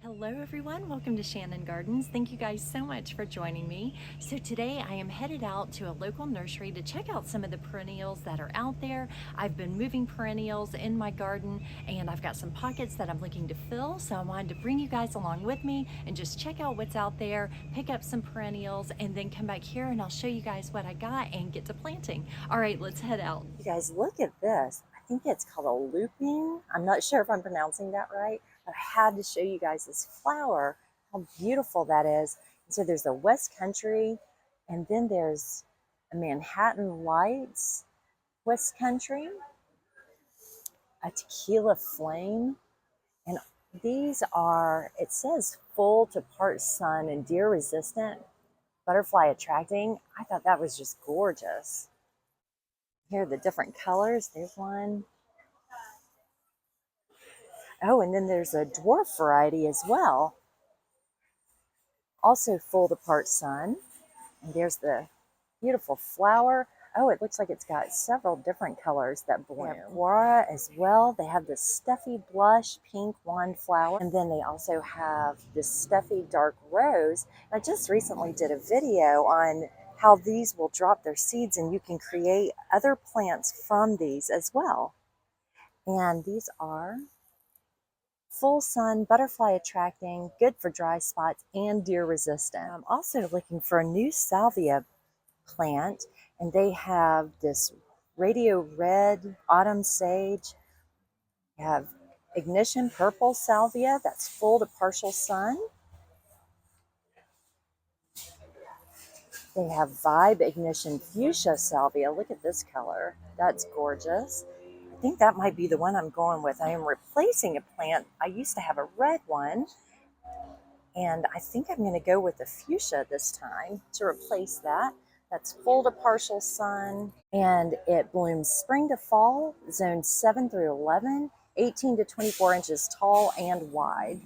Hello everyone, welcome to Shannon Gardens. Thank you guys so much for joining me. So today I am headed out to a local nursery to check out some of the perennials that are out there. I've been moving perennials in my garden and I've got some pockets that I'm looking to fill, so I wanted to bring you guys along with me and just check out what's out there, pick up some perennials, and then come back here and I'll show you guys what I got and get to planting. All right, let's head out. You guys, look at this. I think it's called a looping. I'm not sure if I'm pronouncing that right. I had to show you guys this flower, how beautiful that is. And so there's a West Country, and then there's a Manhattan Lights West Country, a Tequila Flame, and these are, it says full to part sun and deer resistant, butterfly attracting. I thought that was just gorgeous. Here are the different colors. There's one. Oh, and then there's a dwarf variety as well. Also full to part sun. And there's the beautiful flower. Oh, it looks like it's got several different colors that bloom. They have Guara as well. They have this stuffy blush pink wand flower. And then they also have this stuffy dark rose. I just recently did a video on how these will drop their seeds and you can create other plants from these as well. And these are full sun, butterfly attracting, good for dry spots, and deer resistant. I'm also looking for a new salvia plant, and they have this radio red autumn sage. You have ignition purple salvia that's full to partial sun. They have vibe ignition fuchsia salvia. Look at this color. That's gorgeous. I think that might be the one I'm going with. I am replacing a plant. I used to have a red one, and I think I'm going to go with the fuchsia this time to replace that. That's full to partial sun, and it blooms spring to fall, zones 7 through 11, 18 to 24 inches tall and wide.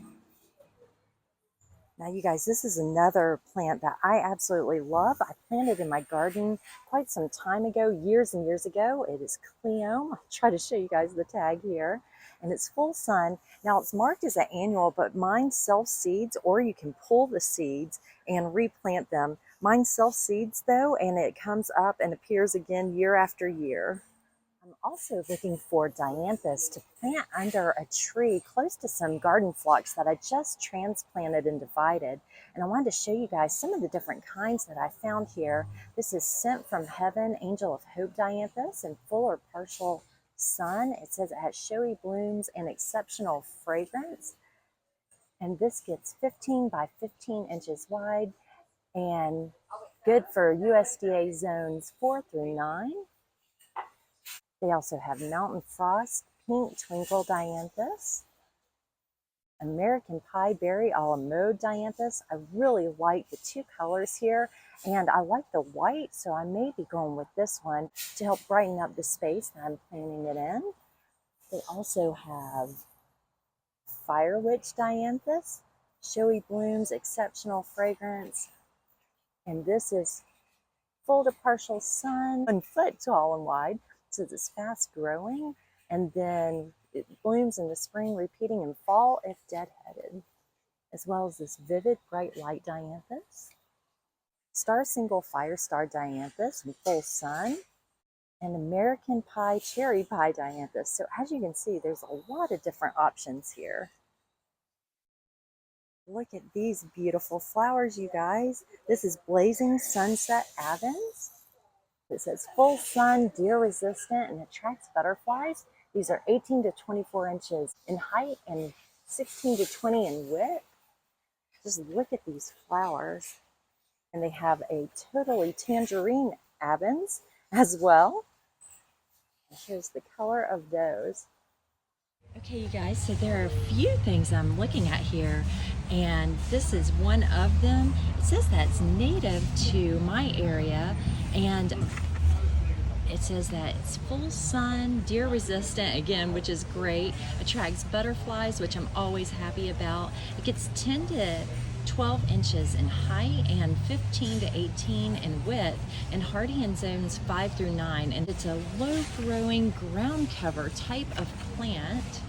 Now you guys, this is another plant that I absolutely love. I planted in my garden quite some time ago, years and years ago. It is Cleome. I'll try to show you guys the tag here. And it's full sun. Now it's marked as an annual, but mine self-seeds, or you can pull the seeds and replant them. Mine self-seeds though, and it comes up and appears again year after year. I'm also looking for dianthus to plant under a tree close to some garden phlox that I just transplanted and divided. And I wanted to show you guys some of the different kinds that I found here. This is Sent from Heaven, Angel of Hope dianthus in full or partial sun. It says it has showy blooms and exceptional fragrance. And this gets 15 by 15 inches wide and good for USDA zones 4 through 9. They also have Mountain Frost, Pink Twinkle dianthus, American Pie Berry a la mode dianthus. I really like the two colors here, and I like the white, so I may be going with this one to help brighten up the space that I'm planting it in. They also have Fire Witch dianthus, showy blooms, exceptional fragrance, and this is full to partial sun, 1 foot tall and wide. So it's fast growing, and then it blooms in the spring, repeating in fall if deadheaded, as well as this vivid bright light dianthus, Star Single Fire Star dianthus in full sun, and American Pie Cherry Pie dianthus. So as you can see, there's a lot of different options here. Look at these beautiful flowers, you guys. This is Blazing Sunset Avens. It says full sun, deer resistant, and attracts butterflies. These are 18 to 24 inches in height and 16 to 20 in width. Just look at these flowers. And they have a totally tangerine avens as well. And here's the color of those. Okay, you guys, so there are a few things I'm looking at here, and this is one of them. It says that's native to my area, and it says that it's full sun, deer resistant, again, which is great, attracts butterflies, which I'm always happy about. It gets 10 to 12 inches in height and 15 to 18 in width, and hardy in zones 5 through 9. And it's a low growing ground cover type of plant.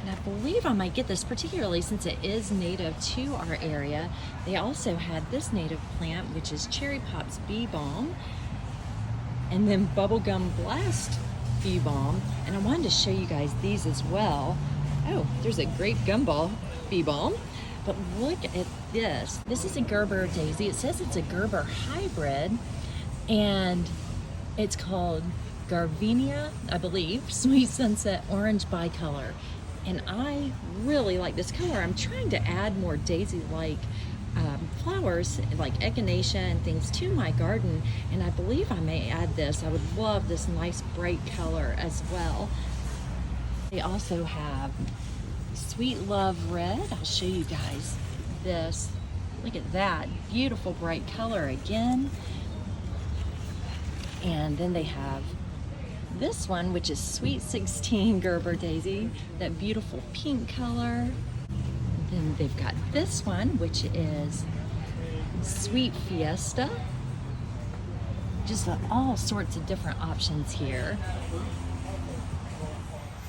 And I believe I might get this, particularly since it is native to our area. They also had this native plant, which is Cherry Pop's Bee Balm, and then Bubblegum Blast Bee Balm. And I wanted to show you guys these as well. Oh, there's a Grape Gumball Bee Balm. But look at this. This is a Gerber daisy. It says it's a Gerber hybrid, and it's called Gardenia, I believe, Sweet Sunset Orange Bicolor. And I really like this color. I'm trying to add more daisy-like flowers, like echinacea and things, to my garden, and I believe I may add this. I would love this nice bright color as well. They also have Sweet Love Red. I'll show you guys this. Look at that beautiful bright color again. And then they have this one, which is Sweet 16 Gerber Daisy, that beautiful pink color. Then they've got this one, which is Sweet Fiesta. Just all sorts of different options here.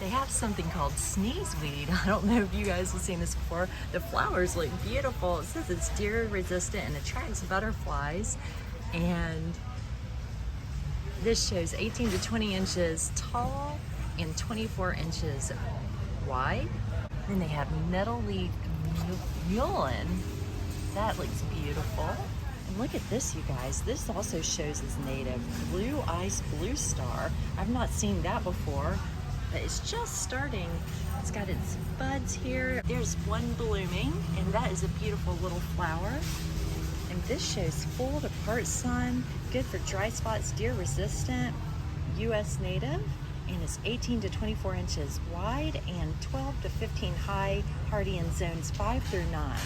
They have something called sneezeweed. I don't know if you guys have seen this before. The flowers look beautiful. It says it's deer resistant and attracts butterflies. And this shows 18 to 20 inches tall and 24 inches wide. Then they have Metal Leaf Mullein. That looks beautiful. And look at this, you guys. This also shows as native. Blue Ice Blue Star. I've not seen that before, but it's just starting. It's got its buds here. There's one blooming, and that is a beautiful little flower. And this shows full to part sun, good for dry spots, deer resistant, US native, and is 18 to 24 inches wide and 12 to 15 high, hardy in zones 5 through 9.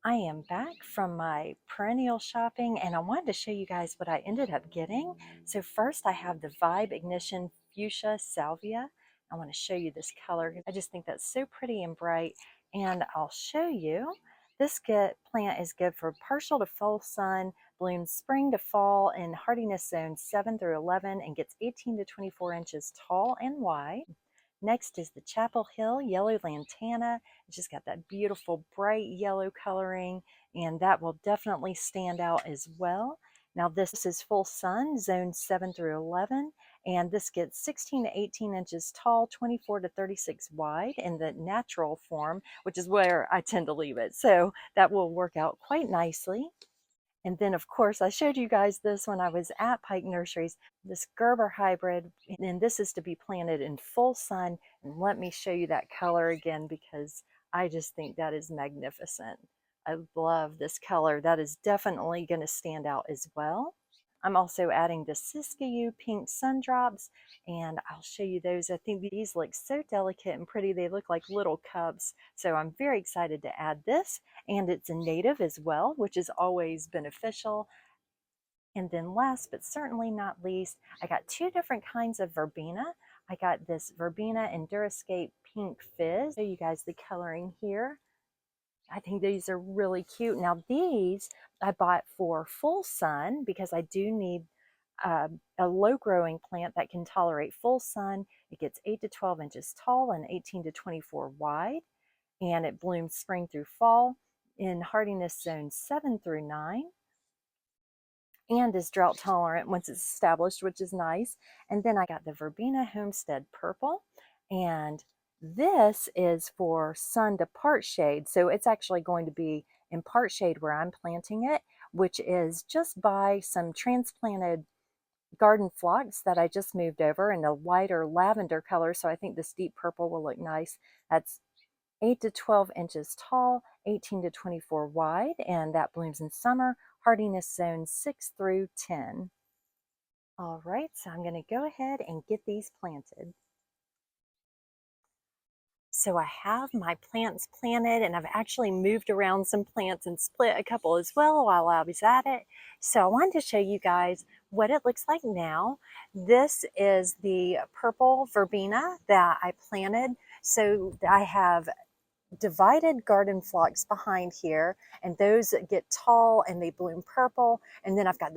I am back from my perennial shopping, and I wanted to show you guys what I ended up getting. So first I have the Vibe Ignition Fuchsia Salvia. I want to show you this color. I just think that's so pretty and bright, and I'll show you. This plant is good for partial to full sun, blooms spring to fall in hardiness zones 7 through 11, and gets 18 to 24 inches tall and wide. Next is the Chapel Hill Yellow Lantana. It's just got that beautiful bright yellow coloring, and that will definitely stand out as well. Now this is full sun, zones 7 through 11, and this gets 16 to 18 inches tall, 24 to 36 wide in the natural form, which is where I tend to leave it. So that will work out quite nicely. And then, of course, I showed you guys this when I was at Pike Nurseries, this Gerber hybrid, and this is to be planted in full sun. And let me show you that color again, because I just think that is magnificent. I love this color. That is definitely going to stand out as well. I'm also adding the Siskiyou Pink Sundrops, and I'll show you those. I think these look so delicate and pretty. They look like little cups, so I'm very excited to add this. And it's a native as well, which is always beneficial. And then last but certainly not least, I got two different kinds of verbena. I got this verbena Endurascape Pink Fizz. Show you guys the coloring here. I think these are really cute. Now these I bought for full sun because I do need a low growing plant that can tolerate full sun. It gets 8 to 12 inches tall and 18 to 24 wide, and it blooms spring through fall in hardiness zones 7 through 9, and is drought tolerant once it's established, which is nice. And then I got the Verbena Homestead Purple, and this is for sun to part shade. So it's actually going to be in part shade where I'm planting it, which is just by some transplanted garden phlox that I just moved over in a lighter lavender color. So I think this deep purple will look nice. That's 8 to 12 inches tall, 18 to 24 wide, and that blooms in summer, hardiness zones 6 through 10. All right, so I'm going to go ahead and get these planted. So I have my plants planted, and I've actually moved around some plants and split a couple as well while I was at it. So I wanted to show you guys what it looks like now. This is the purple verbena that I planted. So I have divided garden phlox behind here, and those get tall and they bloom purple. And then I've got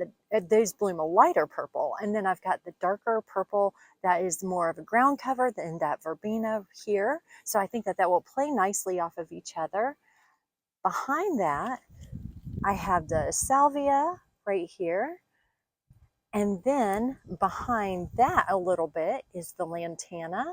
those bloom a lighter purple. And then I've got the darker purple that is more of a ground cover than that verbena here. So I think that that will play nicely off of each other. Behind that, I have the salvia right here. And then behind that a little bit is the lantana.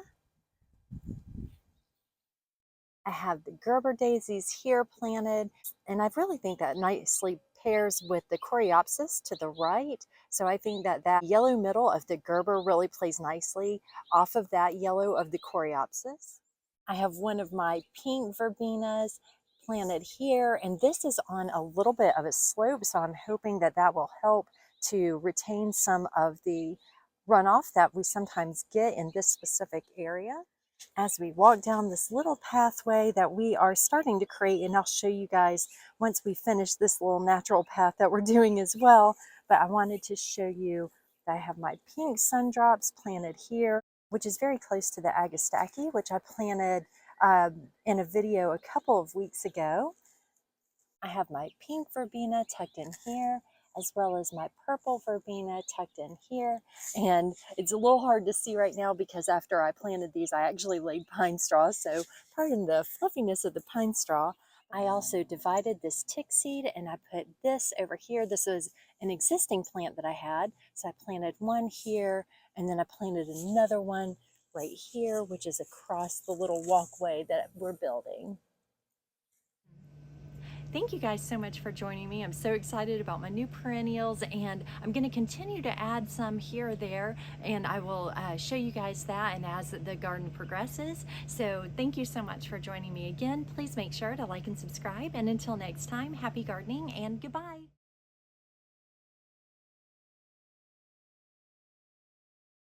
I have the Gerber daisies here planted, and I really think that nicely pairs with the coreopsis to the right. So I think that that yellow middle of the Gerber really plays nicely off of that yellow of the coreopsis. I have one of my pink verbenas planted here, and this is on a little bit of a slope, so I'm hoping that that will help to retain some of the runoff that we sometimes get in this specific area. As we walk down this little pathway that we are starting to create, and I'll show you guys once we finish this little natural path that we're doing as well. But I wanted to show you that I have my pink sundrops planted here, which is very close to the Agastache, which I planted in a video a couple of weeks ago. I have my pink verbena tucked in here, as well as my purple verbena tucked in here. And it's a little hard to see right now because after I planted these, I actually laid pine straw. So pardon the fluffiness of the pine straw. I also divided this tick seed and I put this over here. This is an existing plant that I had. So I planted one here and then I planted another one right here, which is across the little walkway that we're building. Thank you guys so much for joining me. I'm so excited about my new perennials, and I'm going to continue to add some here or there, and I will show you guys that and as the garden progresses. So thank you so much for joining me again. Please make sure to like and subscribe, and until next time, happy gardening and goodbye.